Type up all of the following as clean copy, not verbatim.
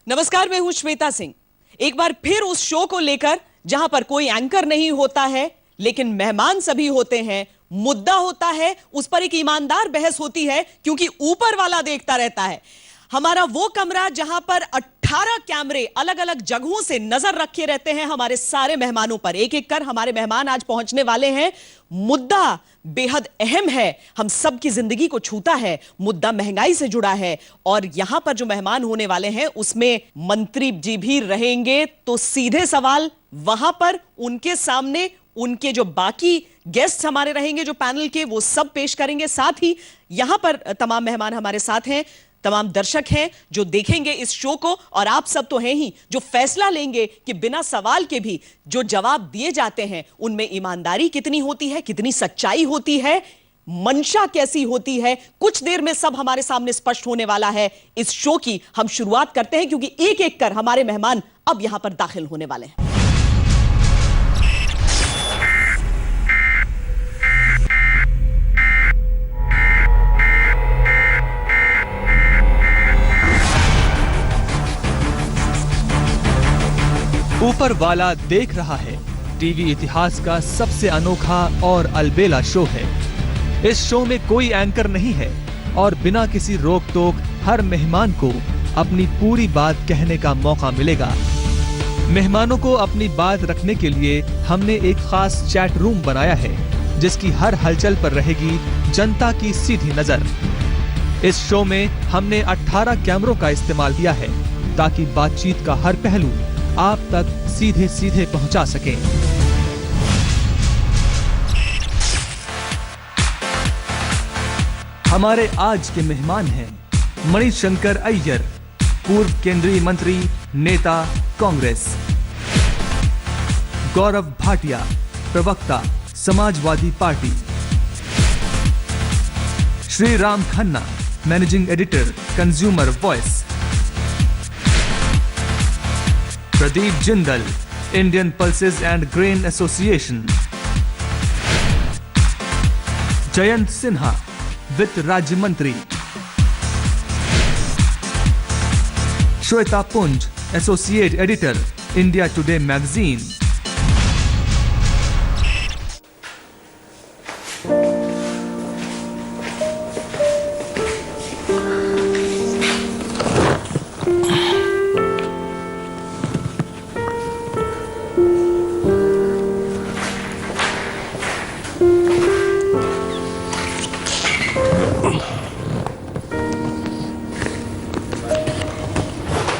नमस्कार, मैं हूं श्वेता सिंह। एक बार फिर उस शो को लेकर जहां पर कोई एंकर नहीं होता है लेकिन मेहमान सभी होते हैं, मुद्दा होता है, उस पर एक ईमानदार बहस होती है क्योंकि ऊपर वाला देखता रहता है। हमारा वो कमरा जहां पर 18 कैमरे अलग अलग जगहों से नजर रखे रहते हैं हमारे सारे मेहमानों पर। एक एक कर हमारे मेहमान आज पहुंचने वाले हैं। मुद्दा बेहद अहम है, हम सब की जिंदगी को छूता है। मुद्दा महंगाई से जुड़ा है और यहां पर जो मेहमान होने वाले हैं उसमें मंत्री जी भी रहेंगे। तो सीधे सवाल वहां पर उनके सामने उनके जो बाकी गेस्ट हमारे रहेंगे जो पैनल के, वो सब पेश करेंगे। साथ ही यहां पर तमाम मेहमान हमारे साथ हैं, तमाम दर्शक हैं जो देखेंगे इस शो को, और आप सब तो हैं ही जो फैसला लेंगे कि बिना सवाल के भी जो जवाब दिए जाते हैं उनमें ईमानदारी कितनी होती है, कितनी सच्चाई होती है, मंशा कैसी होती है। कुछ देर में सब हमारे सामने स्पष्ट होने वाला है। इस शो की हम शुरुआत करते हैं क्योंकि एक एक कर हमारे मेहमान अब यहां पर दाखिल होने वाले हैं। ऊपर वाला देख रहा है टीवी इतिहास का सबसे अनोखा और अलबेला शो है। इस शो में कोई एंकर नहीं है और बिना किसी रोक टोक हर मेहमान को अपनी पूरी बात कहने का मौका मिलेगा। मेहमानों को अपनी बात रखने के लिए हमने एक खास चैट रूम बनाया है जिसकी हर हलचल पर रहेगी जनता की सीधी नजर। इस शो में हमने 18 कैमरों का इस्तेमाल किया है ताकि बातचीत का हर पहलू आप तक सीधे सीधे पहुंचा सकें। हमारे आज के मेहमान हैं मणिशंकर अय्यर, पूर्व केंद्रीय मंत्री, नेता कांग्रेस; गौरव भाटिया, प्रवक्ता, Samajwadi party; Shri Ram Khanna, managing editor, consumer voice; Pradeep Jindal, Indian pulses and grain association; Jayant Sinha, वित्त राज्य मंत्री; श्वेता पुंज, associate editor, India today magazine.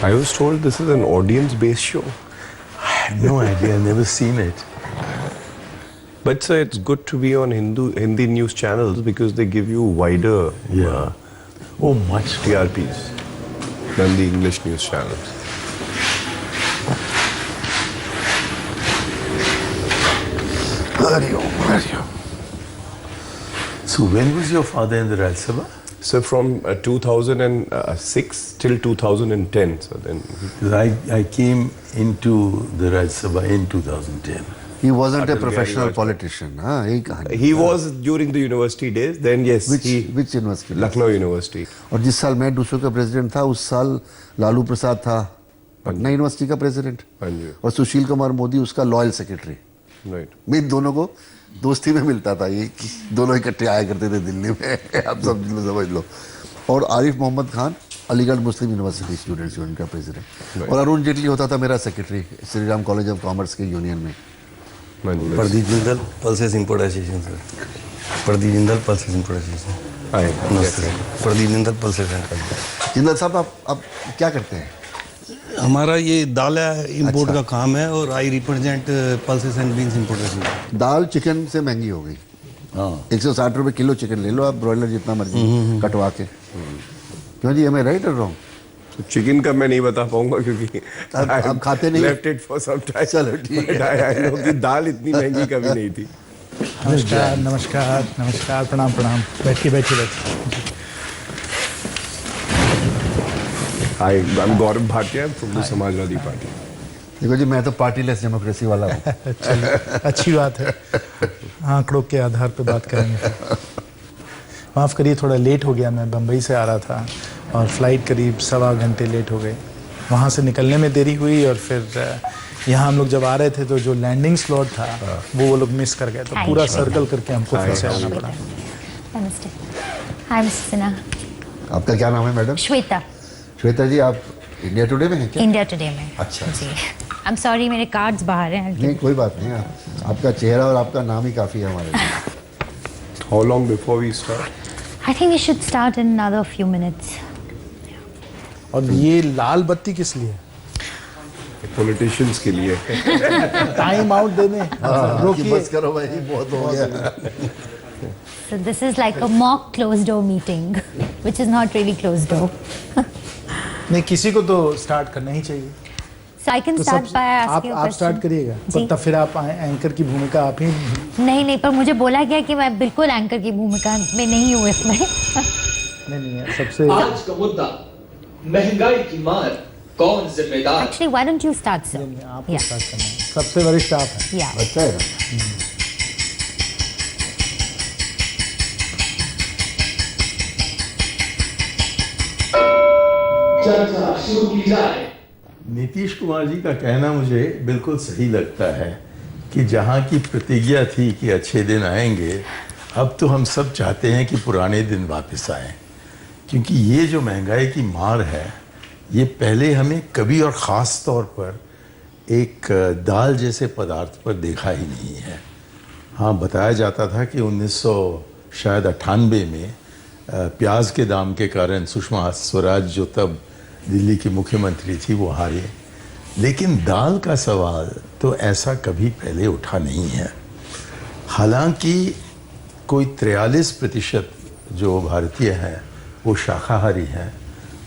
I was told this is an audience-based show. I had no idea. I've never seen it. But sir, it's good to be on Hindi news channels because they give you wider Much TRPs than the English news channels. So when was your father in the Rajya Sabha? So from 2006 till 2010. So then I came into the Rajya Sabha in 2010. He wasn't a professional politician. he was during the university days. Then yes, which university? Lucknow University. और जिस साल मैं दूसरों का president था उस साल लालू प्रसाद था पटना यूनिवर्सिटी का प्रेसिडेंट, और सुशील कुमार मोदी उसका लॉयल सेक्रेटरी। मैं दोनों को दोस्ती में मिलता था, ये दोनों इकट्ठे आया करते थे दिल्ली में। आप सब समझ लो। और आरिफ मोहम्मद खान अलीगढ़ मुस्लिम यूनिवर्सिटी स्टूडेंट्स यूनियन का प्रेसिडेंट, और अरुण जेटली होता था मेरा secretary Shri Ram college of commerce के यूनियन में। Pradeep Jindal pulses import association sir. Pradeep Jindal pulses import association. Pradeep Jindal pulses. Jindal साहब आप क्या करते हैं? हमारा ये दाल इंपोर्ट का काम है और I represent pulses and beans import association. Dal chicken से महंगी हो गई। 160 रुपए किलो चिकन ले लो आप, ब्रॉयलर जितना मर्जी कटवा के। क्यों जी, हमें राइट और रॉन्ग? चिकन का मैं नहीं बता पाऊंगा क्योंकि आप खाते नहीं। Left it for some time. चलो ठीक है। दाल इतनी महंगी कभी नहीं थी। नमस्कार नमस्कार नमस्कार, प्रणाम प्रणाम। बैठिए। I'm Gaurav Bhatia from the Samajwadi party. देखो जी, मैं तो पार्टीलेस डेमोक्रेसी वाला हूँ। अच्छी बात है, आंकड़ों के आधार पे बात करेंगे। माफ़ करिए, थोड़ा लेट हो गया, मैं बम्बई से आ रहा था और फ्लाइट करीब 1.25 घंटे लेट हो गई। वहाँ से निकलने में देरी हुई और फिर यहाँ हम लोग जब आ रहे थे तो जो लैंडिंग स्लॉट था वो लोग मिस कर गए, तो पूरा सर्कल करके हमको फिर से आना पड़ा। नमस्ते। हाय मिस्टर सिन्हा। आपका क्या नाम है मैडम? श्वेता। श्वेता जी, आप इंडिया टुडे में हैं क्या? इंडिया टुडे में। अच्छा जी। आई एम सॉरी, मेरे कार्ड्स बाहर हैं। नहीं, कोई बात नहीं, आपका चेहरा और आपका नाम ही काफ़ी है हमारे लिए। How long before we start? I think we should start in another few minutes. और ये लाल बत्ती किस लिए? Politicians के लिए। टाइम आउट देने। रोकिए, बस करो भाई, बहुत हो गया। So this is like a mock closed door meeting, which is not really closed door. नहीं, किसी को तो स्टार्ट करना ही चाहिए। So I can तो start by asking a आप question. स्टार्ट करिएगा, जी। तब फिर आप एंकर की भूमिका आप ही। नहीं, पर मुझे बोला गया कि मैं बिल्कुल एंकर की भूमिका में नहीं हूँ इसमें। नहीं, सबसे आज का मुद्दा महंगाई की मार, कौन जिम्मेदार? Actually, why don't you start, sir? आपको Yeah. स्टार्ट करना है, सबसे वरिष्ठ आप हैं। Yeah. अच्छा है ना? चर्चा शुरू की जाए। नीतीश कुमार जी का कहना मुझे बिल्कुल सही लगता है कि जहाँ की प्रतिज्ञा थी कि अच्छे दिन आएंगे, अब तो हम सब चाहते हैं कि पुराने दिन वापस आएं, क्योंकि ये जो महंगाई की मार है ये पहले हमें कभी और ख़ास तौर पर एक दाल जैसे पदार्थ पर देखा ही नहीं है। हाँ, बताया जाता था कि 1998 में प्याज के दाम के कारण सुषमा स्वराज जो तब दिल्ली की मुख्यमंत्री थी वो हारे, लेकिन दाल का सवाल तो ऐसा कभी पहले उठा नहीं है। हालांकि कोई 43% जो भारतीय हैं वो शाकाहारी हैं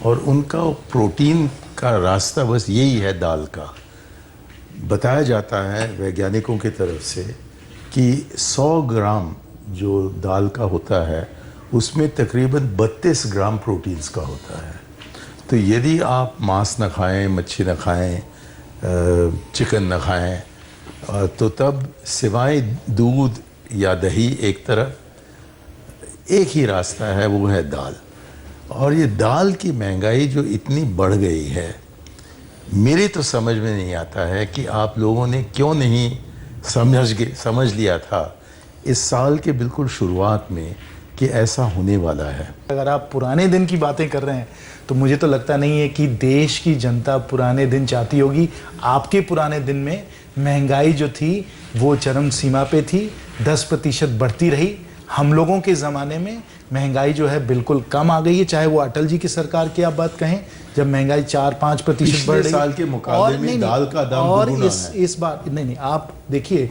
और उनका प्रोटीन का रास्ता बस यही है दाल का। बताया जाता है वैज्ञानिकों की तरफ से कि 100 ग्राम जो दाल का होता है उसमें तकरीबन 32 ग्राम प्रोटीन्स का होता है। तो यदि आप मांस न खाएं, मच्छी न खाएं, चिकन न खाएं, तो तब सिवाय दूध या दही एक तरफ एक ही रास्ता है, वो है दाल। और ये दाल की महंगाई जो इतनी बढ़ गई है, मेरे तो समझ में नहीं आता है कि आप लोगों ने क्यों नहीं समझ लिया था इस साल के बिल्कुल शुरुआत में कि ऐसा होने वाला है। अगर आप पुराने दिन की बातें कर रहे हैं तो मुझे तो लगता नहीं है कि देश की जनता पुराने दिन चाहती होगी। आपके पुराने दिन में महंगाई जो थी वो चरम सीमा पे थी, 10% बढ़ती रही। हम लोगों के ज़माने में महंगाई जो है बिल्कुल कम आ गई है, चाहे वो अटल जी की सरकार की आप बात कहें जब महंगाई 4-5% बढ़ रही। साल के मुकाबले में दाल का दाम और दुगुना है। इस बात नहीं, आप देखिए,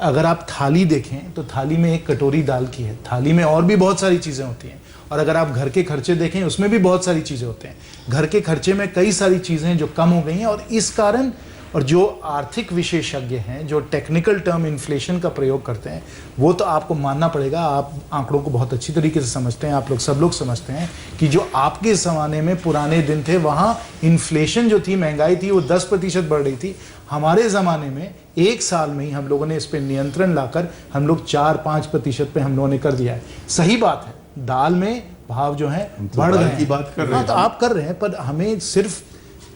अगर आप थाली देखें तो थाली में एक कटोरी दाल की है, थाली में और भी बहुत सारी चीज़ें होती हैं। और अगर आप घर के खर्चे देखें उसमें भी बहुत सारी चीज़ें होते हैं। घर के खर्चे में कई सारी चीज़ें जो कम हो गई हैं, और इस कारण, और जो आर्थिक विशेषज्ञ हैं जो टेक्निकल टर्म इन्फ्लेशन का प्रयोग करते हैं, वो तो आपको मानना पड़ेगा, आप आंकड़ों को बहुत अच्छी तरीके से समझते हैं, आप लोग सब लोग समझते हैं कि जो आपके ज़माने में पुराने दिन थे वहाँ इन्फ्लेशन जो थी, महंगाई थी, वो 10% बढ़ रही थी। हमारे ज़माने में एक साल में ही हम लोगों ने इस पर नियंत्रण लाकर हम लोग 4-5% पे हम लोगों ने कर दिया है। सही बात है, दाल में भाव जो है बढ़ गए हैं। की बात कर रहे हैं। हाँ, तो आप कर रहे हैं, पर हमें सिर्फ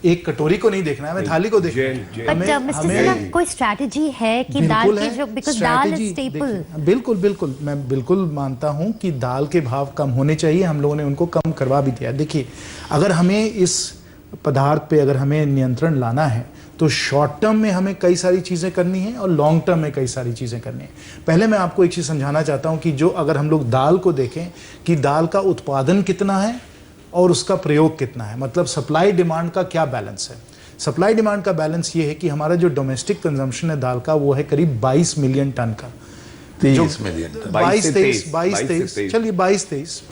एक कटोरी को नहीं देखना है, हमें थाली को देखना है। But Mr. Sinha, कोई स्ट्रैटेजी है कि दाल की जो, बिकॉज दाल इज स्टेपल। बिल्कुल, मैं बिल्कुल मानता हूं कि दाल के भाव कम होने चाहिए। हम लोगों ने उनको कम करवा भी दिया। देखिए, अगर हमें इस पदार्थ पे अगर हमें नियंत्रण लाना है तो शॉर्ट टर्म में हमें कई सारी चीज़ें करनी है और लॉन्ग टर्म में कई सारी चीज़ें करनी है। पहले मैं आपको एक चीज़ समझाना चाहता हूं कि जो अगर हम लोग दाल को देखें कि दाल का उत्पादन कितना है और उसका प्रयोग कितना है, मतलब सप्लाई डिमांड का क्या बैलेंस है। सप्लाई डिमांड का बैलेंस ये है कि हमारा जो डोमेस्टिक कंजम्पशन है दाल का, वो है करीब 22 मिलियन टन का। 23 मिलियन। 22-23, चलिए 22-23।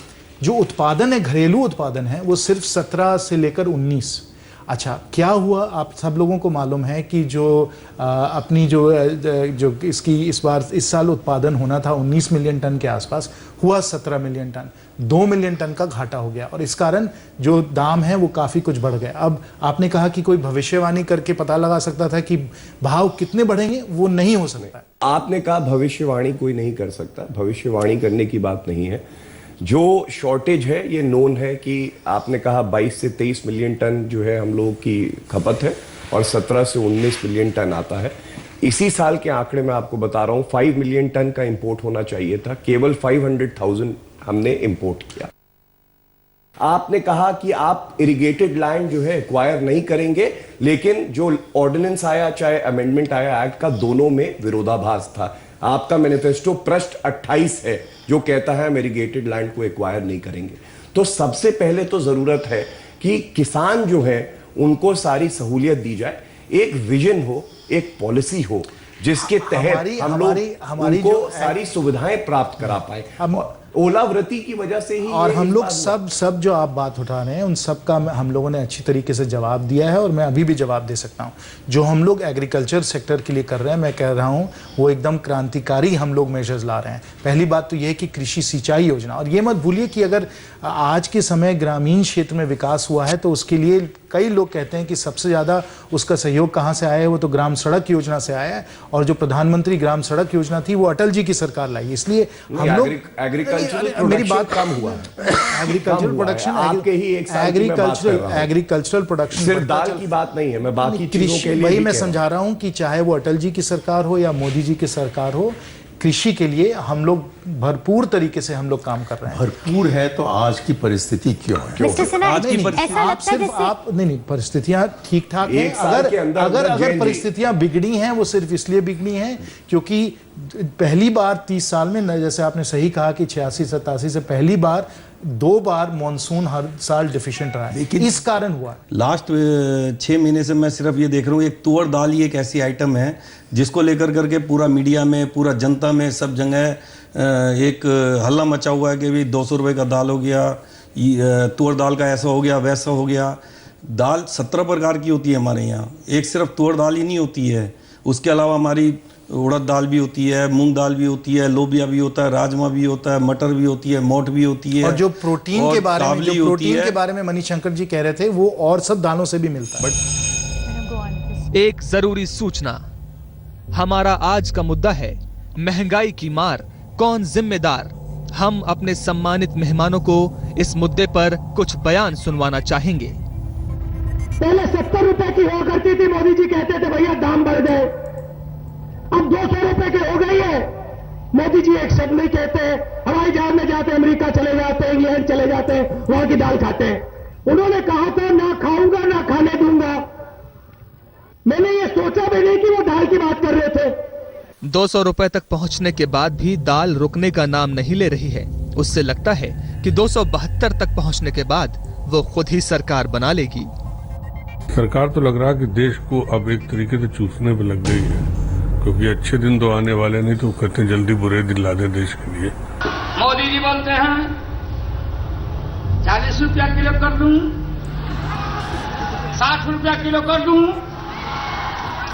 जो उत्पादन है, घरेलू उत्पादन है, वो सिर्फ 17 से लेकर 19। अच्छा, क्या हुआ आप सब लोगों को मालूम है कि जो अपनी जो इसकी इस साल उत्पादन होना था 19 मिलियन टन के आसपास, हुआ 17 मिलियन टन। 2 मिलियन टन का घाटा हो गया, और इस कारण जो दाम है वो काफ़ी कुछ बढ़ गए। अब आपने कहा कि कोई भविष्यवाणी करके पता लगा सकता था कि भाव कितने बढ़ेंगे, वो नहीं हो सकता। आपने कहा भविष्यवाणी कोई नहीं कर सकता, भविष्यवाणी करने की बात नहीं है। जो शॉर्टेज है ये नोन है कि आपने कहा 22 से 23 मिलियन टन जो है हम लोगों की खपत है और 17 से 19 मिलियन टन आता है। इसी साल के आंकड़े मैं आपको बता रहा हूं 5 मिलियन टन का इंपोर्ट होना चाहिए था, केवल 500,000 हमने इंपोर्ट किया। आपने कहा कि आप इरिगेटेड लैंड जो है एक्वायर नहीं करेंगे, लेकिन जो ऑर्डिनेंस आया चाहे अमेंडमेंट आया एक्ट का, दोनों में विरोधाभास था। आपका मैनिफेस्टो पृष्ठ 28 है जो कहता है हम इरिगेटेड लैंड को एक्वायर नहीं करेंगे। तो सबसे पहले तो जरूरत है कि किसान जो है उनको सारी सहूलियत दी जाए, एक विजन हो, एक पॉलिसी हो जिसके तहत हम लोग उनको सारी सुविधाएं प्राप्त करा पाए। ओलावृत्ति की वजह से ही और हम लोग सब जो आप बात उठा रहे हैं उन सब का हम लोगों ने अच्छी तरीके से जवाब दिया है और मैं अभी भी जवाब दे सकता हूं। जो हम लोग एग्रीकल्चर सेक्टर के लिए कर रहे हैं, मैं कह रहा हूं वो एकदम क्रांतिकारी हम लोग मेजर्स ला रहे हैं। पहली बात तो ये है कि कृषि सिंचाई योजना, और ये मत भूलिए कि अगर आज के समय ग्रामीण क्षेत्र में विकास हुआ है तो उसके लिए कई लोग कहते हैं कि सबसे ज़्यादा उसका सहयोग कहाँ से आया है, वो तो ग्राम सड़क योजना से आया है। और जो प्रधानमंत्री ग्राम सड़क योजना थी वो अटल जी की सरकार लाई, इसलिए हम लोग मेरी बात कम हुआ एग्रीकल्चरल प्रोडक्शन आपके ही एक एग्रीकल्चरल प्रोडक्शन सिर्फ दाल की बात नहीं है, मैं बाकी चीजों के लिए वही मैं समझा रहा हूं कि चाहे वो अटल जी की सरकार हो या मोदी जी की सरकार हो, कृषि के लिए हम लोग भरपूर तरीके से हम लोग काम कर रहे हैं। भरपूर है तो आज की परिस्थिति क्यों है? मिस्टर सिन्हा, आप सिर्फ आप नहीं परिस्थितियां ठीक ठाक हैं। अगर परिस्थितियां बिगड़ी हैं वो सिर्फ इसलिए बिगड़ी हैं क्योंकि पहली बार 30 साल में, जैसे आपने सही कहा कि 86-87 से पहली बार 2 बार मॉनसून हर साल डिफिशिएंट रहा है, इस कारण हुआ। लास्ट 6 महीने से मैं सिर्फ ये देख रहा हूँ, एक तुअर दाल ही एक ऐसी आइटम है जिसको लेकर करके पूरा मीडिया में, पूरा जनता में, सब जगह एक हल्ला मचा हुआ है कि भाई 200 रुपये का दाल हो गया, तुअर दाल का ऐसा हो गया, वैसा हो गया। दाल 17 प्रकार की होती है हमारे यहाँ, एक सिर्फ तुअर दाल ही नहीं होती है। उसके अलावा हमारी उड़द दाल भी होती है, मूंग दाल भी होती है, लोबिया भी होता है, राजमा भी होता है, मटर भी होती है, मोट भी होती है। और जो प्रोटीन के बारे में मणिशंकर जी कह रहे थे वो और सब दालों से भी मिलता है। एक जरूरी सूचना, हमारा आज का मुद्दा है महंगाई की मार, कौन जिम्मेदार। हम अपने सम्मानित मेहमानों को इस मुद्दे पर कुछ बयान सुनवाना चाहेंगे। पहले 70 रुपए की हुआ करती थी, मोदी जी कहते थे भैया दाम बढ़ गए, अब 200 रुपए की हो गई है। मोदी जी एक शब्द नहीं कहते, हवाई जहाज में जाते अमेरिका चले जाते हैं, इंग्लैंड चले जाते हैं, वहां की दाल खाते हैं। उन्होंने कहा था ना खाऊंगा ना खाने दूंगा। मैंने ये सोचा भी नहीं कि वो दाल की बात कर रहे थे। 200 रुपए तक पहुंचने के बाद भी दाल रुकने का नाम नहीं ले रही है। उससे लगता है कि 272 तक पहुंचने के बाद वो खुद ही सरकार बना लेगी। सरकार तो लग रहा है कि देश को अब एक तरीके से चूसने पे लग गई है, क्योंकि अच्छे दिन तो आने वाले नहीं, तो कितने जल्दी बुरे दिन ला दे देश के लिए। मोदी जी बोलते हैं 40 रुपया किलो कर दूं, 60 रुपया किलो कर दूं,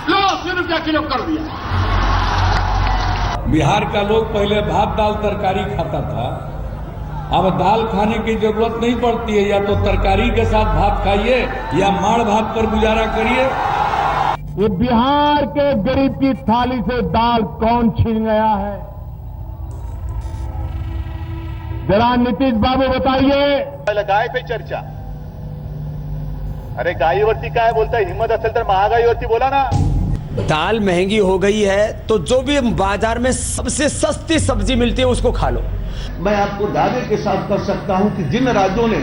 लो 80 रुपया किलो कर दिया। बिहार का लोग पहले भात दाल तरकारी खाता था, अब दाल खाने की जरूरत नहीं पड़ती है, या तो तरकारी के साथ भात खाइए या माड़ भात पर गुजारा करिए। ये बिहार के गरीब की थाली से दाल कौन छीन गया है? जरा नीतीश बाबू बताइए। गाय पे चर्चा, अरे गायीवरती काय बोलता है, हिम्मत असेल तर महागाईवरती बोला ना। दाल महंगी हो गई है तो जो भी बाजार में सबसे सस्ती सब्जी मिलती है उसको खा लो। मैं आपको दावे के साथ कर सकता हूं कि जिन राज्यों ने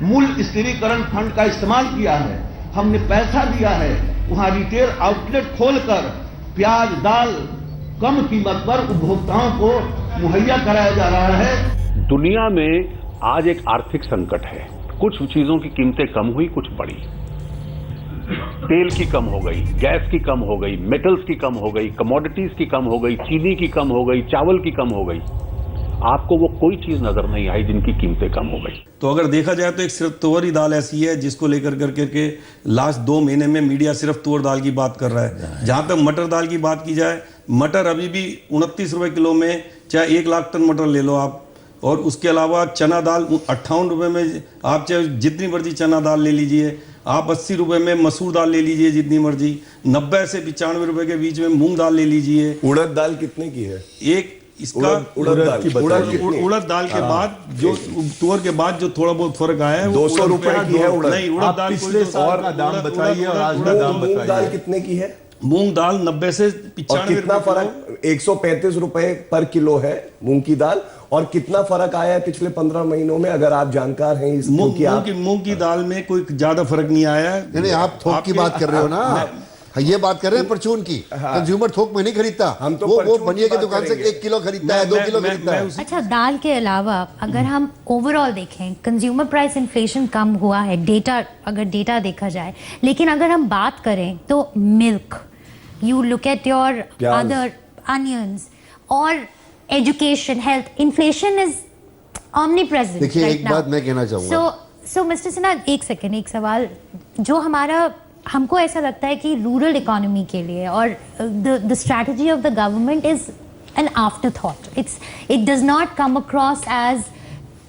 मूल्य स्थिरीकरण फंड का इस्तेमाल किया है, हमने पैसा दिया है, वहां रिटेल आउटलेट खोलकर प्याज दाल कम कीमत पर उपभोक्ताओं को मुहैया कराया जा रहा है। दुनिया में आज एक आर्थिक संकट है, कुछ चीजों की कीमतें कम हुई, कुछ बढ़ी। तेल की कम हो गई, गैस की कम हो गई, मेटल्स की कम हो गई, कमोडिटीज की कम हो गई, चीनी की कम हो गई, चावल की कम हो गई। आपको वो कोई चीज नजर नहीं आई जिनकी कीमतें कम हो गई। तो अगर देखा जाए तो एक सिर्फ तुअर ही दाल ऐसी है जिसको लेकर करके लास्ट 2 महीने में मीडिया सिर्फ तुअर दाल की बात कर रहा है। जहां तक मटर दाल की बात की जाए, मटर अभी भी 29 रुपए किलो में, चाहे 1 लाख टन मटर ले लो आप। और उसके अलावा चना दाल 58 रुपए में, आप चाहे जितनी मर्जी चना दाल ले लीजिए। आप 80 रुपए में मसूर दाल ले लीजिए जितनी मर्जी। 90 से 95 रुपए के बीच में मूंग दाल ले लीजिए। उड़द दाल कितने की है? इसका उड़द दाल के बाद जो तुअर के बाद जो थोड़ा बहुत फर्क आया है 200 रुपए की है उड़द। नहीं, उड़द दाल पिछले साल का दाम बताइए और आज का दाम मूंग दाल बताइए। कितने की है? मूंग दाल 90 से और 95 कितना फर्क? 135 रुपए पर किलो है मूंग की दाल। और कितना फर्क आया है पिछले 15 महीनों में, अगर आप जानकार हैं इस मूंग की दाल में कोई ज्यादा फर्क नहीं आया है। नहीं, आप थोक की बात कर रहे हो ना, ये बात कर रहे हैं परचून की। कंज्यूमर थोक में नहीं खरीदता, हम तो वो बनिए की दुकान से 1 किलो खरीदता है, 2 किलो खरीदता है। अच्छा, दाल के अलावा अगर हम ओवरऑल देखें, कंज्यूमर प्राइस इन्फ्लेशन कम हुआ है, अगर डेटा देखा जाए, लेकिन अगर हम बात करें तो milk, you look at your other onions और education, health, inflation is omnipresent. देखिए, एक बात मैं कहना चाहूंगा। सो मिस्टर सिन्हा, एक सेकेंड, एक सवाल जो हमको ऐसा लगता है कि रूरल इकोनॉमी के लिए और the strategy of the government is an afterthought. It does not come across as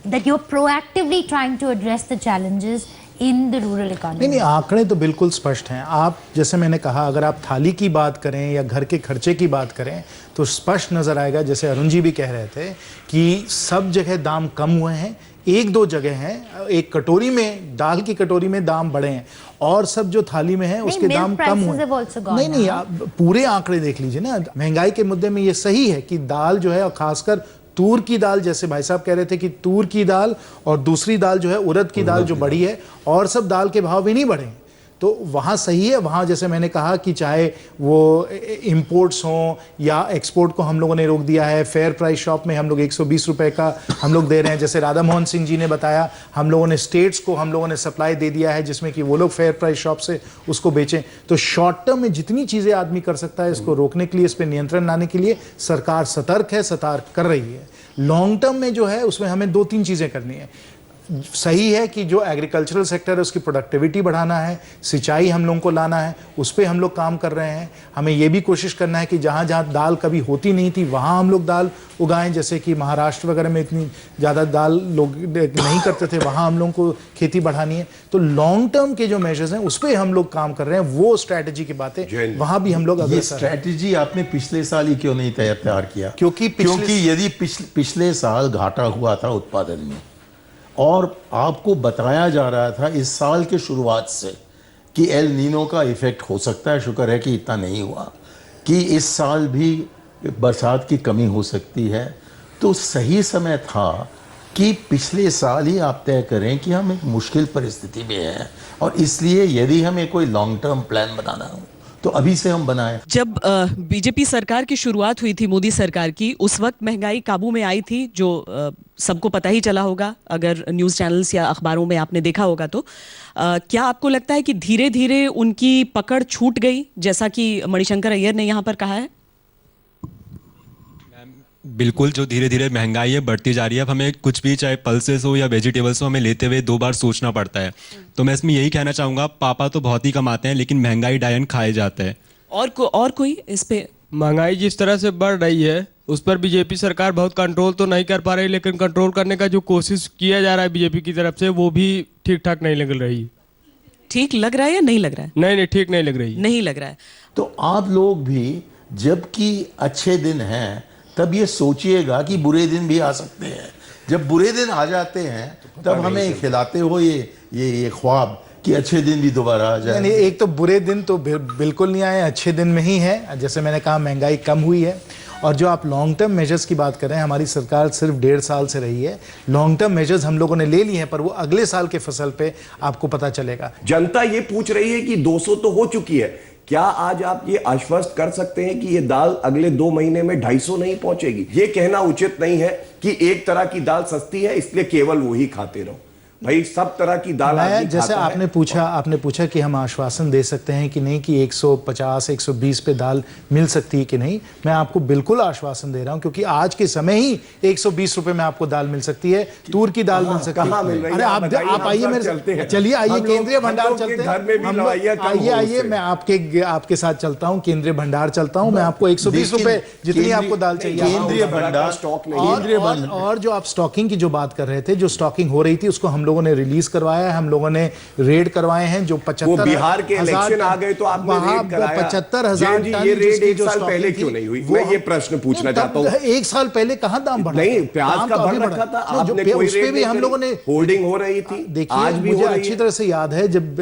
that you are proactively trying to address the challenges in the rural economy. नहीं, आंकड़े तो बिल्कुल स्पष्ट हैं. आप जैसे मैंने कहा, अगर आप थाली की बात करें या घर के खर्चे की बात करें तो स्पष्ट नज़र आएगा, जैसे अरुण जी भी कह रहे थे कि सब जगह दाम कम हुए हैं. एक दो जगह हैं, एक कटोरी में, दाल की कटोरी में दाम बढ़े हैं और सब जो थाली में है उसके दाम कम हुए. नहीं, आप पूरे आंकड़े देख लीजिए ना. महंगाई के मुद्दे में ये सही है कि दाल जो है, और खासकर तूर की दाल, जैसे भाई साहब कह रहे थे कि तूर की दाल और दूसरी दाल जो है उड़द की दाल जो बढ़ी है, और सब दाल के भाव भी नहीं बढ़े, तो वहाँ सही है. वहाँ जैसे मैंने कहा कि चाहे वो इंपोर्ट्स हों या एक्सपोर्ट को हम लोगों ने रोक दिया है. फेयर प्राइस शॉप में हम लोग 120 रुपए का हम लोग दे रहे हैं. जैसे राधा मोहन सिंह जी ने बताया, हम लोगों ने स्टेट्स को हम लोगों ने सप्लाई दे दिया है जिसमें कि वो लोग फेयर प्राइस शॉप से उसको बेचें. तो शॉर्ट टर्म में जितनी चीज़ें आदमी कर सकता है इसको रोकने के लिए, इस पर नियंत्रण लाने के लिए सरकार सतर्क है, सतर्क कर रही है. लॉन्ग टर्म में जो है उसमें हमें 2-3 चीज़ें करनी है. सही है कि जो एग्रीकल्चरल सेक्टर है उसकी प्रोडक्टिविटी बढ़ाना है, सिंचाई हम लोगों को लाना है, उस पर हम लोग काम कर रहे हैं. हमें ये भी कोशिश करना है कि जहाँ जहाँ दाल कभी होती नहीं थी वहाँ हम लोग दाल उगाएं. जैसे कि महाराष्ट्र वगैरह में इतनी ज़्यादा दाल लोग नहीं करते थे, वहाँ हम लोगों को खेती बढ़ानी है. तो लॉन्ग टर्म के जो मेजर्स हैं उस पर हम लोग काम कर रहे हैं. वो स्ट्रैटेजी की बातें वहाँ भी हम लोग. ये स्ट्रैटेजी आपने पिछले साल ही क्यों नहीं तैयार किया? क्योंकि यदि पिछले साल घाटा हुआ था उत्पादन में और आपको बताया जा रहा था इस साल के शुरुआत से कि एल नीनो का इफेक्ट हो सकता है, शुक्र है कि इतना नहीं हुआ, कि इस साल भी बरसात की कमी हो सकती है, तो सही समय था कि पिछले साल ही आप तय करें कि हम एक मुश्किल परिस्थिति में हैं और इसलिए यदि हमें कोई लॉन्ग टर्म प्लान बनाना हो तो अभी से हम बनाएं. जब बीजेपी सरकार की शुरुआत हुई थी, मोदी सरकार की, उस वक्त महंगाई काबू में आई थी, जो सबको पता ही चला होगा अगर न्यूज़ चैनल्स या अखबारों में आपने देखा होगा तो. क्या आपको लगता है कि धीरे धीरे उनकी पकड़ छूट गई, जैसा कि मणिशंकर अय्यर ने यहाँ पर कहा है? बिल्कुल, जो धीरे धीरे महंगाई है बढ़ती जा रही है. अब हमें कुछ भी, चाहे पल्सेस हो या वेजिटेबल्स हो, हमें लेते हुए 2 बार सोचना पड़ता है. तो मैं इसमें यही कहना चाहूँगा, पापा तो बहुत ही कमाते हैं लेकिन महंगाई डायन खाए जाते हैं. और कोई इस पे? महंगाई जिस तरह से बढ़ रही है उस पर बीजेपी सरकार बहुत कंट्रोल तो नहीं कर पा रही, लेकिन कंट्रोल करने का जो कोशिश किया जा रहा है बीजेपी की तरफ से वो भी ठीक ठाक नहीं लग रही. ठीक लग रहा है या नहीं लग रहा है? नहीं, ठीक नहीं लग रही. नहीं लग रहा है. तो आप लोग भी जबकि अच्छे दिन हैं तब ये सोचिएगा कि बुरे दिन भी आ सकते हैं. जब बुरे दिन आ जाते हैं तब हमें खिलाते हो ये ख्वाब कि अच्छे दिन भी दोबारा आ जाए. नहीं, एक तो बुरे दिन तो बिल्कुल नहीं आए, अच्छे दिन में ही है. जैसे मैंने कहा, महंगाई कम हुई है. और जो आप लॉन्ग टर्म मेजर्स की बात कर रहे हैं, हमारी सरकार सिर्फ 1.5 साल से रही है. लॉन्ग टर्म मेजर्स हम लोगों ने ले लिए हैं, पर वो अगले साल के फसल पे आपको पता चलेगा. जनता ये पूछ रही है कि 200 तो हो चुकी है, क्या आज आप ये आश्वस्त कर सकते हैं कि ये दाल अगले 2 महीने में 250 नहीं पहुंचेगी? ये कहना उचित नहीं है कि एक तरह की दाल सस्ती है इसलिए केवल वो ही खाते रहो. भाई, सब तरह की दाल जैसे आपने पूछा कि हम आश्वासन दे सकते हैं कि नहीं कि 150 120 पे दाल मिल सकती है कि नहीं. मैं आपको बिल्कुल आश्वासन दे रहा हूं, क्योंकि आज के समय ही 120 रुपए में आपको दाल मिल सकती है. तूर की दाल मिल सकती है. अरे आप आइए मेरे, चलिए आइए केंद्रीय भंडार चलते हैं. आइए मैं आपके साथ चलता हूँ, केंद्रीय भंडार चलता हूँ. मैं आपको 120 रुपए जितनी आपको दाल चाहिए. केंद्रीय भंडार स्टॉक नहीं. और जो आप स्टॉकिंग की जो बात कर रहे थे, जो स्टॉकिंग हो रही थी उसको हम लोगों ने रिलीज करवाया है, हम लोगों ने रेड करवाए हैं। जो 75 बिहार के इलेक्शन आ गए तो आपने रेड कराया। 75,000 टन ये रेड एक साल पहले क्यों नहीं हुई? मैं ये प्रश्न पूछना चाहता हूँ। एक साल पहले कहाँ दाम बढ़ा? नहीं, प्याज का बढ़ रखा था, आपने कोई रेड भी हम लोगों ने होल्डिंग हो रही थी। देखिए, मुझे अच्छी तरह से याद है जब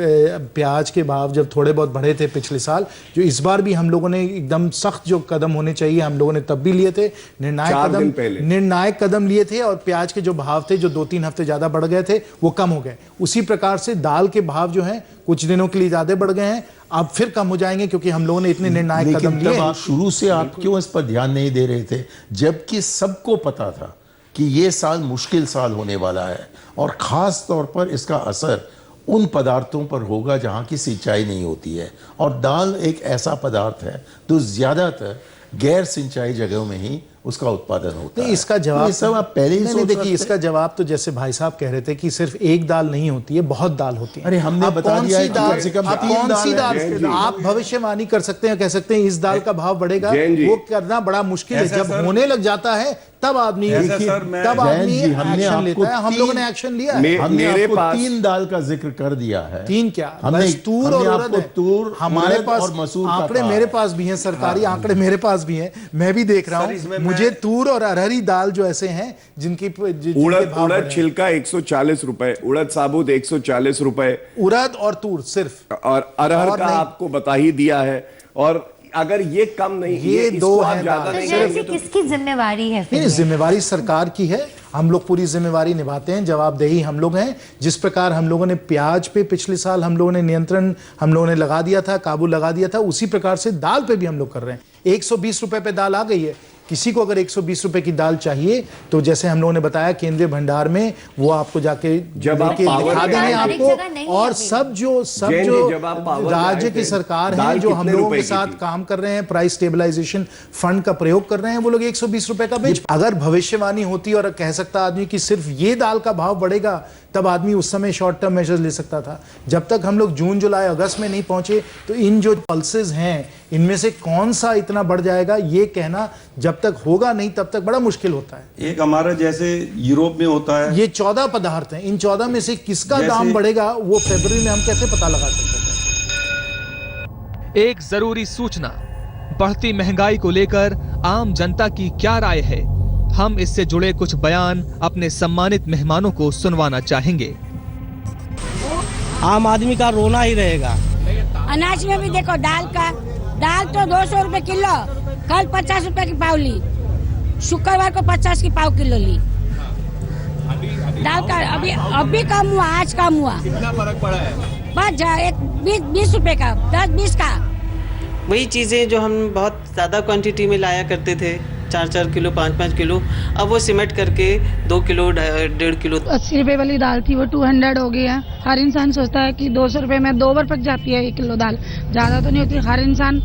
प्याज के भाव जब थोड़े बहुत बढ़े थे पिछले साल, जो इस बार भी हम लोगों ने एकदम सख्त जो कदम होने चाहिए हम लोगों ने तब भी लिए थे, निर्णायक कदम लिए थे, और प्याज के जो भाव थे जो 2-3 हफ्ते ज्यादा बढ़ गए थे वो कम हो गए। उसी प्रकार से दाल के भाव जो हैं कुछ दिनों के लिए ज्यादा बढ़ गए हैं, अब फिर कम हो जाएंगे क्योंकि हम लोगों ने इतने निर्णायक कदम लिए। आप शुरू से आप क्यों इस पर ध्यान नहीं दे रहे थे, जबकि सबको पता था कि ये साल मुश्किल साल होने वाला है, और खास तौर पर इसका असर उन पदार्थों पर होगा जहां की सिंचाई नहीं होती है, और दाल एक ऐसा पदार्थ है तो ज्यादातर गैर सिंचाई जगहों में ही उसका उत्पादन होता है। इसका जवाब सब आप पहले ही सोच देखिए, इसका जवाब तो जैसे भाई साहब कह रहे थे कि सिर्फ एक दाल नहीं होती है, बहुत दाल होती है। अरे हमने बता दिया है कि कम से कम कौन सी दाल आप भविष्यवाणी कर सकते हैं, कह सकते हैं इस दाल का भाव बढ़ेगा, वो करना बड़ा मुश्किल है। जब होने लग जाता है तब आदमी एक्शन लेता है। हम लोगों ने एक्शन लिया है। हमने आपको 3 दाल का जिक्र कर दिया है। 3 क्या? हमने तूर और उड़द है। तूर हमारे पास और मसूर आंकड़े मेरे पास भी हैं, सरकारी आंकड़े मेरे पास भी हैं, मैं भी देख रहा हूँ। मुझे तूर और अरहरी दाल जो ऐसे हैं जिनकी उड़द छिलका 140 रुपए, उड़द साबुत 140 रुपए, उड़द और तूर सिर्फ, और अरहर का आपको बता ही दिया है। और अगर ये कम नहीं, ये दो है तो जैसे किसकी जिम्मेवारी है? नहीं, जिम्मेवारी सरकार की है। हम लोग पूरी जिम्मेवारी निभाते हैं, जवाबदेही हम लोग हैं। जिस प्रकार हम लोगों ने प्याज पे पिछले साल हम लोगों ने नियंत्रण हम लोगों ने लगा दिया था, काबू लगा दिया था, उसी प्रकार से दाल पे भी हम लोग कर रहे हैं। 120 रुपए पे दाल आ गई है। किसी को अगर 120 रुपए की दाल चाहिए तो जैसे हम लोगों ने बताया केंद्रीय भंडार में वो आपको जाके जब आप दिखा देंगे आपको। और सब जो राज्य की सरकार है जो हम लोगों के साथ काम कर रहे हैं, प्राइस स्टेबलाइजेशन फंड का प्रयोग कर रहे हैं, वो लोग 120 रुपए का बेच। अगर भविष्यवाणी होती और कह सकता आदमी कि सिर्फ ये दाल का भाव बढ़ेगा, तब आदमी उस समय शॉर्ट टर्म मेजर्स ले सकता था। जब तक हम लोग जून जुलाई अगस्त में नहीं पहुंचे तो इन जो पल्सेस हैं इनमें से कौन सा इतना बढ़ जाएगा ये कहना जब तक होगा नहीं तब तक बड़ा मुश्किल होता है। एक हमारा जैसे यूरोप में होता है, ये 14 पदार्थ हैं, इन 14 में से किसका दाम बढ़ेगा वो फरवरी में हम कैसे पता लगा सकते हैं? एक जरूरी सूचना, बढ़ती महंगाई को लेकर आम जनता की क्या राय है, हम इससे जुड़े कुछ बयान अपने सम्मानित मेहमानों को सुनवाना चाहेंगे। आम आदमी का रोना ही रहेगा। अनाज में भी देखो, दाल तो 200 रुपए किलो, कल 50 रुपए की पाव ली, शुक्रवार को 50 की पाव किलो ली। दाल का अभी कम हुआ, आज कम हुआ। कितना फर्क पड़ा है? बस 20 रुपए का, 10-20 का। वही चीजें जो हम बहुत ज्यादा क्वांटिटी में लाया करते थे, 4-4 किलो 5-5 किलो, अब वो सिमट करके 2 किलो 1.5 किलो। 80 रुपए वाली दाल थी वो 200 हो गई है। हर इंसान सोचता है कि 200 रुपए में 2 बार पक जाती है 1 किलो दाल, ज्यादा तो नहीं होती। हर इंसान,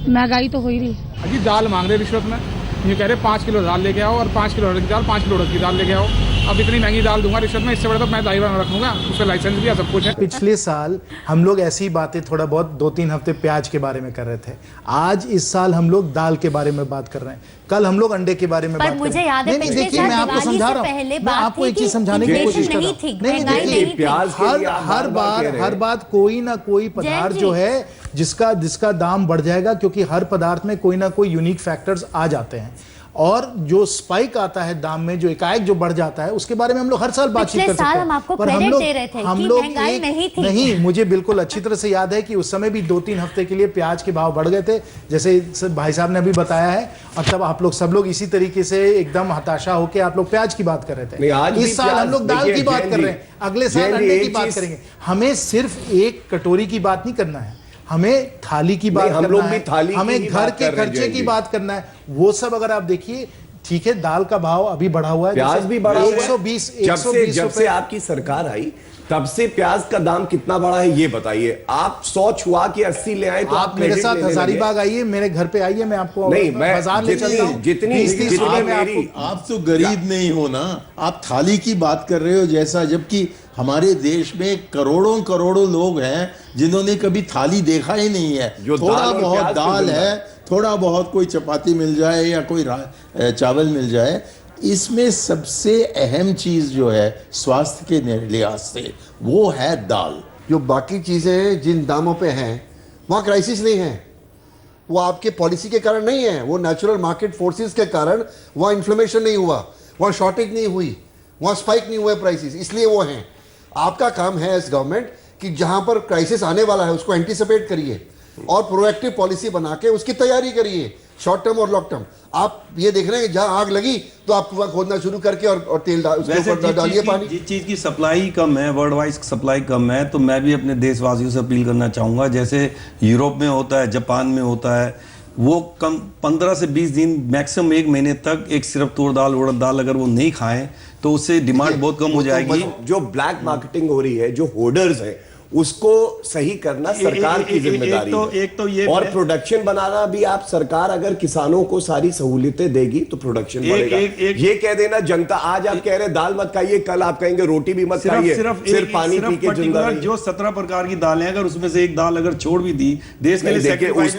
महंगाई तो हो ही रही। अजी दाल मांग रहे रिश्वत में, ये कह रहे 5 किलो दाल लेके आओ और 5 किलो उड़द की दाल, 5 किलो उड़द की दाल लेके आओ। अब इतनी महंगी दाल दूंगा रिश्वत में, इससे बड़ा तो मैं ड्राइवर में रखूंगा, उसका लाइसेंस भी है, सब कुछ है। पिछले साल हम लोग ऐसी बातें थोड़ा बहुत 2-3 हफ्ते प्याज के बारे में कर रहे थे। आज इस साल हम लोग दाल के बारे में बात कर रहे हैं, कल हम लोग अंडे के बारे में बात कर रहे हैं। मुझे याद है पिछले साल मैं आपको समझा रहा हूँ, मैं आपको एक चीज समझाने की कोशिश कर रहा हूँ। नहीं, हर बात कोई ना कोई पदार्थ जो है जिसका दाम बढ़ जाएगा, क्योंकि हर पदार्थ में कोई ना कोई यूनिक फैक्टर्स आ जाते हैं। और जो स्पाइक आता है दाम में, जो एकाएक जो बढ़ जाता है, उसके बारे में हम लोग हर साल बातचीत कर सकते हैं। हम आपको क्रेडिट दे रहे थे कि महंगाई नहीं थी। नहीं, मुझे बिल्कुल अच्छी तरह से याद है कि उस समय भी 2-3 हफ्ते के लिए प्याज के भाव बढ़ गए थे, जैसे भाई साहब ने अभी बताया है। और तब आप लोग सब लोग इसी तरीके से एकदम हताशा होकर आप लोग प्याज की बात कर रहे थे। इस साल हम लोग दाल की बात कर रहे हैं, अगले साल अंडे की बात करेंगे। हमें सिर्फ एक कटोरी की बात नहीं करना है, हमें थाली की बात करना है, हमें घर के खर्चे की बात करना है। वो सब अगर आप देखिए, ठीक है, दाल का भाव अभी बढ़ा हुआ है, प्याज भी बढ़ा हुआ है। 120 जब से आपकी सरकार आई तब से प्याज का दाम कितना बढ़ा है ये बताइए। आप 100 छुआ के 80 ले आए तो आप मेरे साथ हजारीबाग आइए, मेरे घर पे आइए, मैं आपको नहीं, मैं बाजार ले चलता हूं। जितनी आप तो गरीब नहीं हो ना, आप थाली की बात कर रहे हो जैसा, जबकि हमारे देश में करोड़ों करोड़ों लोग हैं जिन्होंने कभी थाली देखा ही नहीं है। थोड़ा बहुत दाल है, थोड़ा बहुत कोई चपाती मिल जाए या कोई चावल मिल जाए, इसमें सबसे अहम चीज जो है स्वास्थ्य के लिहाज से वो है दाल। जो बाकी चीजें जिन दामों पे हैं वहाँ क्राइसिस नहीं है, वो आपके पॉलिसी के कारण नहीं है, वो नेचुरल मार्केट फोर्सेस के कारण वहाँ इन्फ्लेमेशन नहीं हुआ, वहाँ शॉर्टेज नहीं हुई, वहाँ स्पाइक नहीं हुए प्राइसेस, इसलिए वो हैं। आपका काम है एज गवर्नमेंट कि जहाँ पर क्राइसिस आने वाला है उसको एंटीसिपेट करिए और प्रोएक्टिव पॉलिसी बना के उसकी तैयारी करिए, शॉर्ट टर्म और लॉन्ग टर्म। आप ये देख रहे हैं कि जहाँ आग लगी तो आप कुआं खोदना शुरू करके और तेल डालिए पानी। जिस चीज़ की सप्लाई कम है, वर्ल्ड वाइज सप्लाई कम है, तो मैं भी अपने देशवासियों से अपील करना चाहूँगा, जैसे यूरोप में होता है, जापान में होता है, वो कम 15 से 20 दिन मैक्सिमम 1 महीने तक एक सिर्फ तूर दाल उड़द दाल अगर वो नहीं खाएं तो उससे डिमांड बहुत कम हो जाएगी। जो ब्लैक मार्केटिंग हो रही है, जो होर्डर्स है, उसको सही करना सरकार की जिम्मेदारी है। एक तो ये और प्रोडक्शन बनाना भी आप, सरकार अगर किसानों को सारी सहूलियतें देगी तो प्रोडक्शन बढ़ेगा। ये कह देना जनता, आज आप कह रहे दाल मत खाइए, कल आप कहेंगे रोटी भी मत खाइए, सिर्फ पानी पी के जिंदा रहिए। जो 17 प्रकार की दालें हैं, अगर उसमें से एक दाल अगर छोड़ भी दी देश के लिए सैक्रिफाइस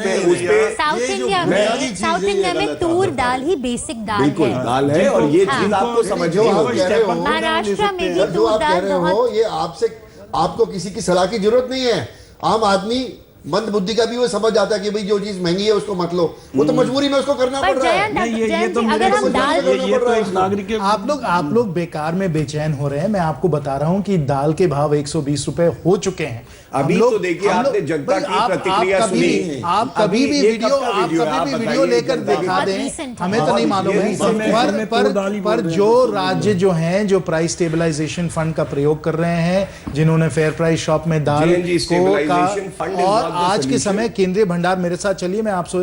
साउथ इंडिया में तूर दाल ही बेसिक दाल बिल्कुल दाल है और ये चीज आपको समझनी होगी। महाराष्ट्र में भी तूर दाल बहुत, ये आपको किसी की सलाह की जरूरत नहीं है। आम आदमी मंद बुद्धि का भी वो समझ आता है कि भाई जो चीज महंगी है उसको मत लो, वो तो मजबूरी में उसको करना पड़ रहा है। आप लोग बेकार में बेचैन हो रहे हैं। मैं आपको बता रहा हूं कि दाल के भाव 120 रुपए हो चुके हैं। अभी तो देखिए आपने जनता की प्रतिक्रिया सुनी। आप कभी भी वीडियो लेकर दिखा दें, हमें तो नहीं मालूम है, पर जो राज्य जो हैं जो प्राइस स्टेबलाइजेशन फंड का प्रयोग कर रहे हैं, जिन्होंने फेयर प्राइस शॉप में दाल को, और आज के समय केंद्रीय भंडार, मेरे साथ चलिए मैं आपसे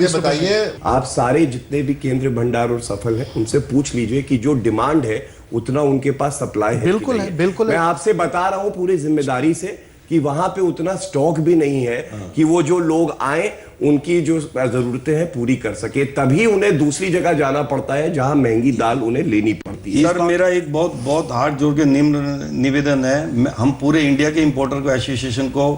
बताइए, आप सारे जितने भी केंद्रीय भंडार और सफल है उनसे पूछ लीजिए कि जो डिमांड है उतना उनके पास सप्लाई है। बिल्कुल है, बिल्कुल। मैं आपसे बता रहा हूं पूरी जिम्मेदारी से कि वहां पे उतना स्टॉक भी नहीं है कि वो जो लोग आए उनकी जो जरूरतें हैं पूरी कर सके, तभी उन्हें दूसरी जगह जाना पड़ता है जहां महंगी दाल उन्हें लेनी पड़ती है। सर मेरा एक बहुत हाथ जोड़ के निवेदन है, हम पूरे इंडिया के इंपोर्टर को एसोसिएशन को